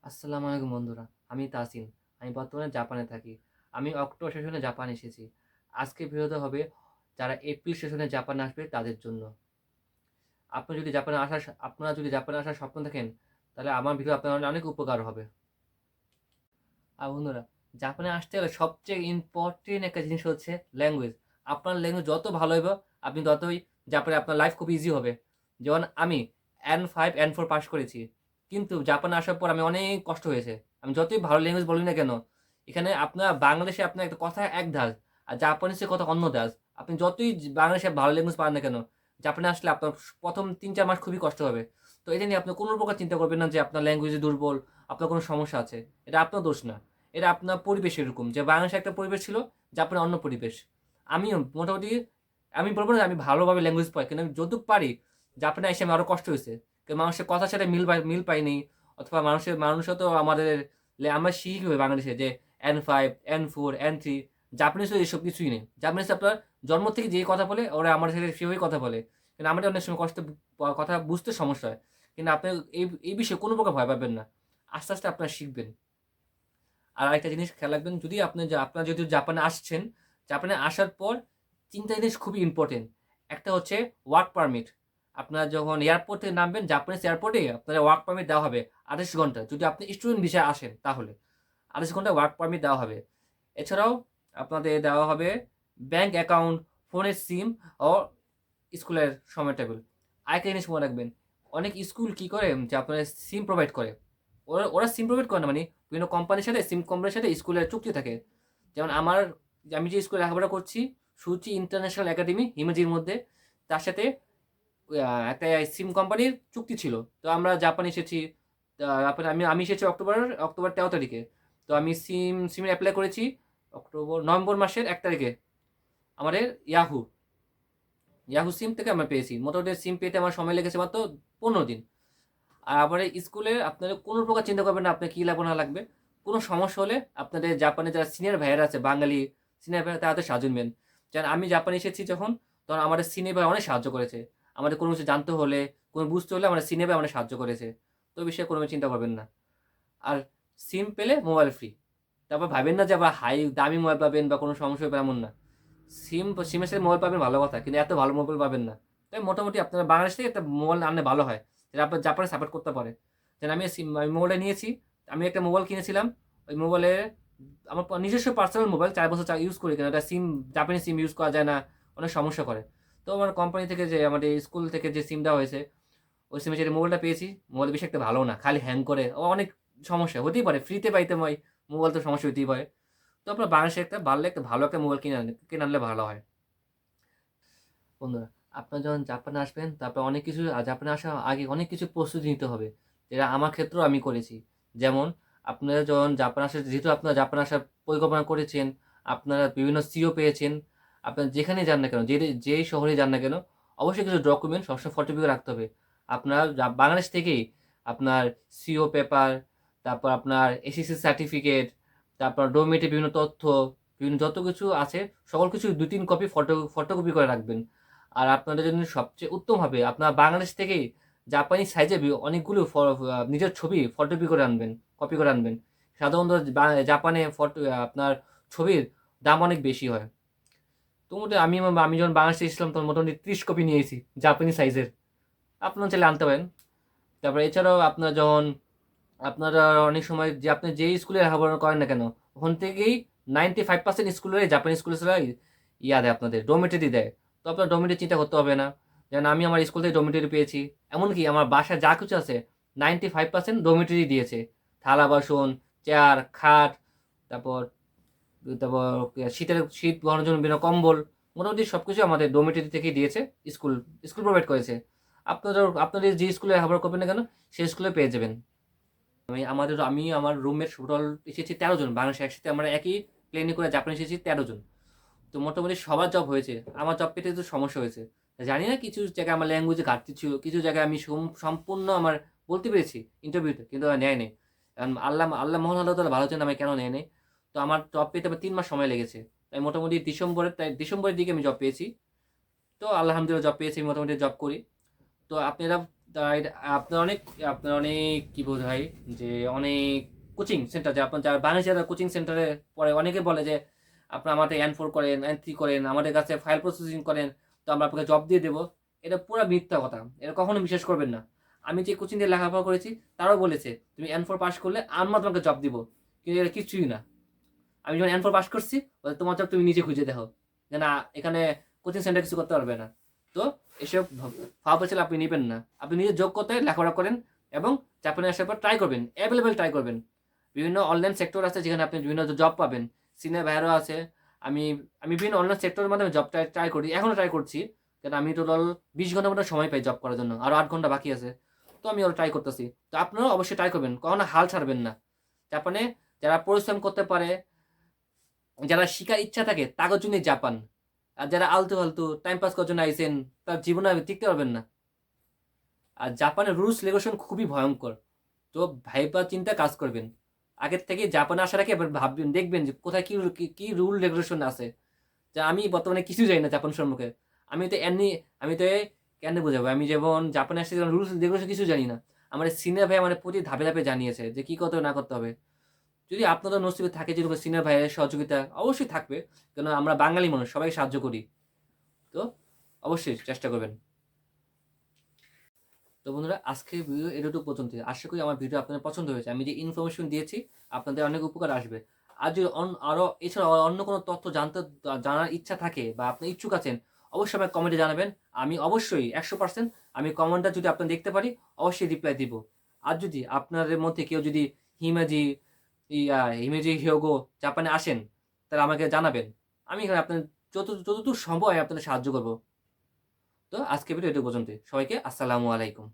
আসসালামু আলাইকুম বন্ধুরা। আমি তাসিন। আমি বর্তমানে জাপানে থাকি। আমি অক্টোবর সেশনে জাপান এসেছি। আজকের ভিডিওতে হবে যারা এপ্রিল সেশনে জাপানে আসবে তাদের জন্য। আপনারা যদি জাপানে আসার স্বপ্ন দেখেন, তাহলে আমার ভিডিও আপনার অনেক উপকার হবে। আর বন্ধুরা, জাপানে আসতে হলে সবচেয়ে ইম্পর্টেন্ট একটা জিনিস হচ্ছে ল্যাঙ্গুয়েজ। আপনার ল্যাঙ্গুয়েজ যত ভালো হবে, আপনি ততই জাপানে আপনার লাইফ খুব ইজি হবে। যেমন আমি N5 N4 পাস করেছি, কিন্তু জাপানে আসার পর আমি অনেক কষ্ট হয়েছে। আমি যতই ভালো ল্যাঙ্গুয়েজ বলি না কেন, এখানে আপনার বাংলাদেশে আপনার একটা কথা এক ধাঁচ, আর জাপানিসের কথা অন্য ধাঁচ। আপনি যতই বাংলাদেশে ভালো ল্যাঙ্গুয়েজ পান না কেন, জাপানে আসলে আপনার প্রথম ৩-৪ মাস খুবই কষ্ট হবে। তো এটা নিয়ে আপনি কোনো প্রকার চিন্তা করবেন না যে আপনার ল্যাঙ্গুয়েজে দুর্বল, আপনার কোনো সমস্যা আছে। এটা আপনার দোষ না। এটা আপনার পরিবেশ এরকম যে বাংলাদেশে একটা পরিবেশ ছিল, জাপানে অন্য পরিবেশ। আমিও মোটামুটি, আমি বলবো না যে আমি ভালোভাবে ল্যাঙ্গুয়েজ পাই, কিন্তু আমি যতটুকু পারি জাপানে এসে আমি আরও কষ্ট হয়েছে। কারণ মানুষের কথার সাথে মিল পাইনি, অথবা মানুষও তো আমরা শিখি কীভাবে বাংলাদেশে যে N5 N4 N3। জাপানিজও এসব কিছুই নেই। জাপানিজ আপনার জন্ম থেকে যেই কথা বলে ওরা আমাদের সাথে সেভাবেই কথা বলে। কিন্তু আমাদের অনেক সময় কথা বুঝতে সমস্যা হয়। কিন্তু আপনি এই বিষয়ে কোনো প্রকার ভয় পাবেন না। আস্তে আস্তে আপনারা শিখবেন। আর আরেকটা জিনিস খেয়াল রাখবেন, যদি আপনারা যেহেতু জাপানে আসছেন, জাপানে আসার পর ৩ টা জিনিস খুবই ইম্পোর্টেন্ট। একটা হচ্ছে ওয়ার্ক পারমিট। আপনারা যখন এয়ারপোর্ট থেকে নামবেন, জাপানিজ এয়ারপোর্টে আপনাদের ওয়ার্ক পারমিট দেওয়া হবে ২৮ ঘন্টা। যদি আপনি স্টুডেন্ট ভিসায় আসেন তাহলে ২৮ ঘন্টা ওয়ার্ক পারমিট দেওয়া হবে। এছাড়াও আপনাদের দেওয়া হবে ব্যাংক অ্যাকাউন্ট, ফোনের সিম ও স্কুলের সময় টেবিল। আরেকটা জিনিস মনে রাখবেন, অনেক স্কুল কি করে যে আপনার সিম প্রোভাইড করে। ওরা ওরা সিম প্রোভাইড করে না, মানে বিভিন্ন কোম্পানির সাথে সিম কোম্পানির সাথে স্কুলের চুক্তি থাকে। যেমন আমি যে স্কুলে লেখাপড়া করছি, সুচি ইন্টারন্যাশনাল একাডেমি হিমেজির মধ্যে, তার সাথে একটা সিম কোম্পানির চুক্তি ছিল। তো আমরা জাপান এসেছি। তারপরে আমি এসেছি অক্টোবর 13 তারিখে। তো আমি সিমের অ্যাপ্লাই করেছি নভেম্বর মাসের 1 তারিখে। আমাদের ইয়াহু সিম থেকে আমরা পেয়েছি। মোটামুটি সিম পেতে আমার সময় লেগেছে মাত্র 15 দিন। আর আমার এই স্কুলে আপনাদের কোনো প্রকার চিন্তা করবেন না আপনার কী লাগবে না লাগবে। কোনো সমস্যা হলে আপনাদের জাপানে যারা সিনিয়র ভাইয়েরা আছে, বাঙালি সিনিয়র ভাইয়েরা, তাদের সাহায্য নেবেন। যেমন আমি জাপানে এসেছি যখন, তখন আমাদের সিনিয়র ভাই অনেক সাহায্য করেছে। আমাদের কোনো কিছু জানতে হলে, কোনো বুঝতে হলে আমাদের সিনিয়র ভাই আমাদের সাহায্য করেছে। তো ওই বিষয়ে কোনো চিন্তা করবেন না। আর সিম পেলে মোবাইল ফ্রি। তারপর ভাবেন না যে আবার দামি মোবাইল পাবেন বা কোনো সমস্যা হবে, এমন না। সিমের সাথে মোবাইল পাবেন ভালো কথা, কিন্তু এত ভালো মোবাইল পাবেন না। তাই মোটামুটি আপনারা বাংলাদেশ থেকে একটা মোবাইল আনলে ভালো হয়, যেটা আপনার জাপানে সাপোর্ট করতে পারে। যেন আমি মোবাইলটা নিয়েছি, আমি একটা মোবাইল কিনেছিলাম। ওই মোবাইলে আমার নিজস্ব পার্সোনাল মোবাইল 4 বছর ইউজ করি, কেন এটা জাপানি সিম ইউজ করা যায় না, অনেক সমস্যা করে। তো আমার কোম্পানি থেকে যে আমাদের স্কুল থেকে যে সিম দেওয়া হয়েছে, ওই সিমে যে মোবাইলটা পেয়েছি, মোবাইল বেশি একটা ভালো না, খালি হ্যাং করে, ও অনেক সমস্যা হতেই পারে। ফ্রিতে পাইতে হয় মোবাইল, তো সমস্যা হতেই পারে। তো আপনার বাংলাদেশে একটা ভালো একটা মোবাইল কিনে আনলে ভালো হয়। বন্ধুরা, আপনারা যখন জাপানে আসবেন, তারপর অনেক কিছু জাপানে আসার আগে অনেক কিছু প্রস্তুতি নিতে হবে, যেটা আমার ক্ষেত্রেও আমি করেছি। যেমন আপনারা যখন যেহেতু আপনারা জাপানে আসার পরিকল্পনা করেছেন, আপনারা বিভিন্ন সিও পেয়েছেন, আপনারা যেখানে যান না কেন, যেই শহরে যান না কেন, অবশ্যই কিছু ডকুমেন্ট সবসময় ফটোকপি করে রাখতে হবে। আপনার বাংলাদেশ থেকেই আপনার সিও পেপার, তারপর আপনার এসএসসি সার্টিফিকেট, তারপর ডোমেটের বিভিন্ন তথ্য, বিভিন্ন যত কিছু আছে, সকল কিছু 2-3 কপি ফটোকপি করে রাখবেন। আর আপনাদের জন্য সবচেয়ে উত্তম হবে আপনার বাংলাদেশ থেকেই জাপানি সাইজে অনেকগুলো নিজের ছবি ফটোকপি করে আনবেন, কপি করে আনবেন। সাধারণত জাপানে আপনার ছবির দাম অনেক বেশি হয়। তো মোটামুটি আমি যখন বাংলাদেশে এসেছিলাম তখন মোটামুটি 30 কপি নিয়েছি জাপানি সাইজের। আপনারা চাইলে আনতে পারেন। তারপরে এছাড়াও আপনারা অনেক সময় যে আপনি যেই স্কুলে লেখাপড়া করেন না কেন, ওখান থেকেই 95% স্কুলের জাপানি স্কুলের দেয়, আপনাদের ডোমেটারি দেয়। তো আপনার ডোমেটারি চিন্তা করতে হবে না। যেমন আমি আমার স্কুল থেকে ডোমেটারি পেয়েছি। এমনকি আমার বাসায় যা কিছু আছে 95% ডোমেটারি দিয়েছে। থালা বাসন, চেয়ার, খাট, তারপর তারপর শীত বহনের জন্য বিভিন্ন কম্বল, মোটামুটি সব কিছু আমাদের ডোমেটারি থেকেই দিয়েছে। স্কুল স্কুল প্রোভাইড করেছে। আপনাদের যে স্কুলে লেখাপড়া করবেন না কেন, সেই স্কুলে পেয়ে যাবেন। আমি আমার রুমমেট টোটাল এসেছি 13 জন। বাংলাদেশে একসাথে আমরা একই প্লেনে করে জাপানে এসেছি 13 জন। তো মোটামুটি সবার জব হয়েছে। আমার জব পেতে একটু সমস্যা হয়েছে। জানি না, কিছু জায়গায় আমার ল্যাঙ্গুয়েজে ঘাটতি ছিল। কিছু জায়গায় আমি সম্পূর্ণ বলতে পেরেছি ইন্টারভিউতে, কিন্তু নেয় নাই। কারণ আল্লাহ মহান আল্লাহ তাআলা ভালো জানেন আমায় কেন নেয় নাই। তো আমার জব পেতে আবার 3 মাস সময় লেগেছে। তাই মোটামুটি ডিসেম্বরের দিকে আমি জব পেয়েছি। তো আলহামদুলিল্লাহ জব পেয়েছি, মোটামুটি জব করি। তো আপনারা তাই আপনার অনেক কি বোধ হয় যে অনেক কোচিং সেন্টার, যে আপনার যারা বাংলাদেশে যারা কোচিং সেন্টারে পড়ে, অনেকে বলে যে আপনার আমাদের N4 করেন, N3 করেন, আমাদের কাছে ফাইল প্রসেসিং করেন, তো আমরা আপনাকে জব দিয়ে দেবো। এটা পুরো মিথ্যা কথা, এটা কখনো বিশ্বাস করবেন না। আমি যে কোচিং দিয়ে লেখাপড়া করেছি তারাও বলেছে তুমি N4 পাস করলে আমরা তোমাকে জব দিব, কিন্তু এটা কিছুই না। আমি যখন N4 পাস করছি, তোমার জব তুমি নিজে খুঁজে দেখো, যে না এখানে কোচিং সেন্টার কিছু করতে পারবে না। তো এসব ভাবা ছিল আপনি নেবেন না। আপনি নিজের যোগ্যতায় লেখাপড়া করেন এবং জাপানে আসার পর ট্রাই করবেন, অ্যাভেলেবেল ট্রাই করবেন। বিভিন্ন অনলাইন সেক্টর আছে যেখানে আপনি বিভিন্ন জব পাবেন, সিনিয়র ভাইয়ারও আছে। আমি আমি বিভিন্ন অনলাইন সেক্টরের মাধ্যমে জব ট্রাই করি, এখনও ট্রাই করছি। কারণ আমি টোটাল 20 ঘন্টার মতো সময় পাই জব করার জন্য, আরও 8 ঘন্টা বাকি আছে। তো আমি ওরা ট্রাই করতেছি। তো আপনারাও অবশ্যই ট্রাই করবেন, কখনো হাল ছাড়বেন না। জাপানে যারা পরিশ্রম করতে পারে, যারা শিকার ইচ্ছা থাকে তাদের জন্যই জাপান। আর যারা আলতু ফালতু টাইম পাস করার জন্য আইসেন, তার জীবনে আপনি টিকতে পারবেন না। আর জাপানের রুলস রেগুলেশন খুবই ভয়ঙ্কর। তো ভাইবা চিন্তা কাজ করবেন, আগের থেকে জাপানে আসার আগে এবার ভাববেন, দেখবেন যে কোথায় কি কি রুল রেগুলেশন আছে। যা আমি বর্তমানে কিছু জানি না জাপান সম্পর্কে। আমি তো এমনি আমি তো কেন বোঝাবো, আমি যেমন জাপানে আসছি রুলস রেগুলেশন কিছু জানি না। আমার সিনিয়র ভাই আমার প্রতি ধাপে ধাপে জানিয়েছে যে কি করতে হবে না করতে হবে। যদি আপনাদের নসিবে থাকে যেরকম সিনিয়র ভাইয়ের সহযোগিতা অবশ্যই থাকবে, কেন আমরা বাঙালি মানুষ সবাই সাহায্য করি। তো অবশ্যই চেষ্টা করবেন। তো বন্ধুরা, আজকের ভিডিও এতটুকু পর্যন্ত। আশা করি আমার ভিডিও আপনাদের পছন্দ হয়েছে। আমি যে ইনফরমেশন দিয়েছি আপনাদের অনেক উপকার আসবে। আর যদি আরও এছাড়াও অন্য কোনো তথ্য জানার ইচ্ছা থাকে বা আপনি ইচ্ছুক আছেন, অবশ্যই আমাকে কমেন্টে জানাবেন। আমি অবশ্যই 100% আমি কমেন্টটা যদি আপনি দেখতে পারি অবশ্যই রিপ্লাই দিব। আর যদি আপনাদের মধ্যে কেউ যদি হিমাজি হিমেজি হিয়োগো জাপানে আসেন, তাহলে আমাকে জানাবেন। আমি এখানে আপনার যতদূর সম্ভব আমি আপনাদের সাহায্য করব। তো আজকে ভিডিও এটুকু পর্যন্ত। সবাইকে আসসালামু আলাইকুম।